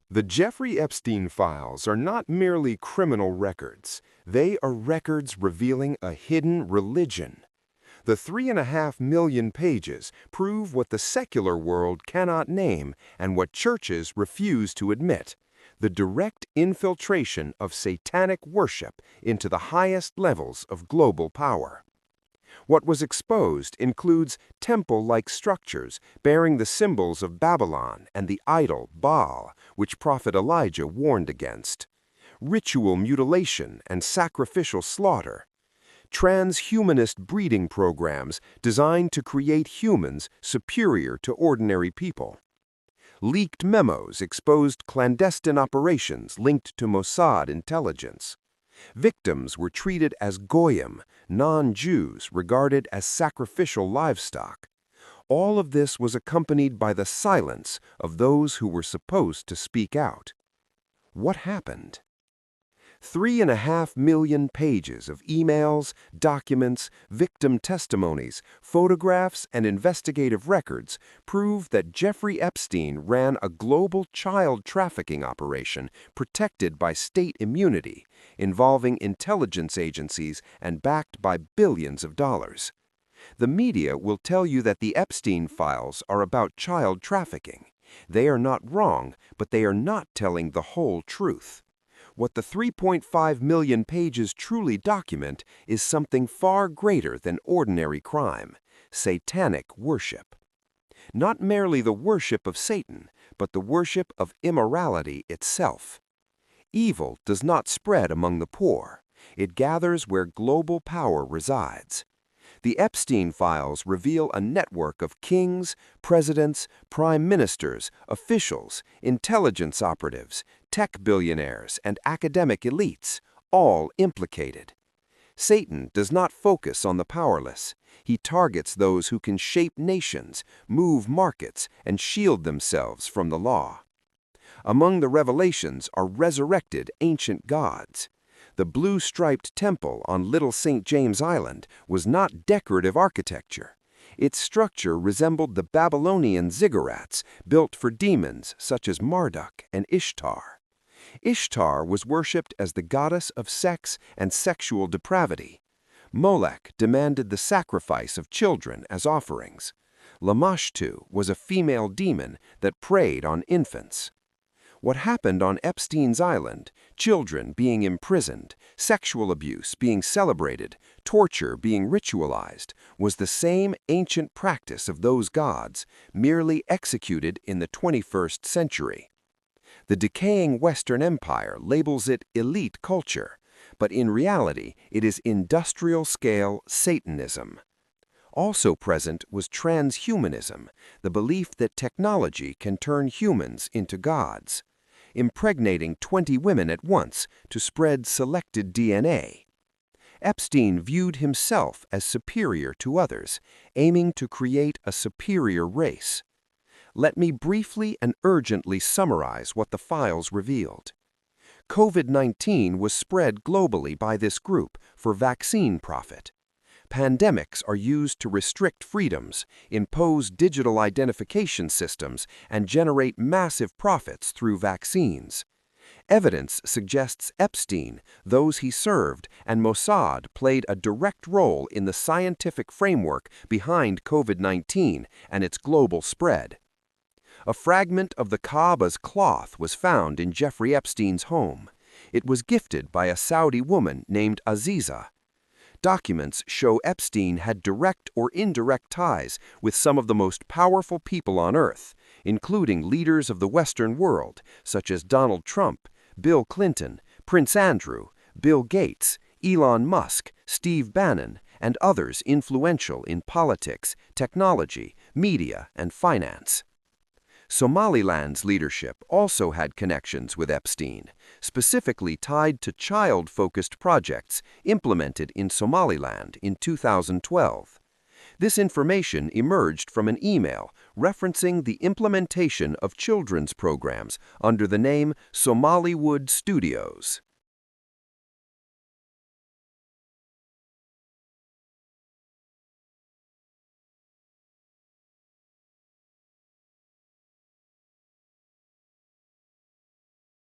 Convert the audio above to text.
The Jeffrey Epstein files are not merely criminal records. They are records revealing a hidden religion. The 3.5 million pages prove what the secular world cannot name and what churches refuse to admit: the direct infiltration of satanic worship into the highest levels of global power. What was exposed includes temple-like structures bearing the symbols of Babylon and the idol Baal, which Prophet Elijah warned against; ritual mutilation and sacrificial slaughter; transhumanist breeding programs designed to create humans superior to ordinary people; leaked memos exposed clandestine operations linked to Mossad intelligence. Victims were treated as goyim, non-Jews regarded as sacrificial livestock. All of this was accompanied by the silence of those who were supposed to speak out. What happened? 3.5 million pages of emails, documents, victim testimonies, photographs, and investigative records prove that Jeffrey Epstein ran a global child trafficking operation protected by state immunity, involving intelligence agencies and backed by billions of dollars. The media will tell you that the Epstein files are about child trafficking. They are not wrong, but they are not telling the whole truth. What the 3.5 million pages truly document is something far greater than ordinary crime: satanic worship. Not merely the worship of Satan, but the worship of immorality itself. Evil does not spread among the poor. It gathers where global power resides. The Epstein files reveal a network of kings, presidents, prime ministers, officials, intelligence operatives, tech billionaires, and academic elites, all implicated. Satan does not focus on the powerless. He targets those who can shape nations, move markets, and shield themselves from the law. Among the revelations are resurrected ancient gods. The blue-striped temple on Little St. James Island was not decorative architecture. Its structure resembled the Babylonian ziggurats built for demons such as Marduk and Ishtar. Ishtar was worshipped as the goddess of sex and sexual depravity. Molech demanded the sacrifice of children as offerings. Lamashtu was a female demon that preyed on infants. What happened on Epstein's Island, children being imprisoned, sexual abuse being celebrated, torture being ritualized, was the same ancient practice of those gods, merely executed in the 21st century. The decaying Western Empire labels it elite culture, but in reality it is industrial-scale Satanism. Also present was transhumanism, the belief that technology can turn humans into gods, impregnating 20 women at once to spread selected DNA. Epstein viewed himself as superior to others, aiming to create a superior race. Let me briefly and urgently summarize what the files revealed. COVID-19 was spread globally by this group for vaccine profit. Pandemics are used to restrict freedoms, impose digital identification systems, and generate massive profits through vaccines. Evidence suggests Epstein, those he served, and Mossad played a direct role in the scientific framework behind COVID-19 and its global spread. A fragment of the Kaaba's cloth was found in Jeffrey Epstein's home. It was gifted by a Saudi woman named Aziza. Documents show Epstein had direct or indirect ties with some of the most powerful people on Earth, including leaders of the Western world, such as Donald Trump, Bill Clinton, Prince Andrew, Bill Gates, Elon Musk, Steve Bannon, and others influential in politics, technology, media, and finance. Somaliland's leadership also had connections with Epstein, specifically tied to child-focused projects implemented in Somaliland in 2012. This information emerged from an email referencing the implementation of children's programs under the name Somaliwood Studios.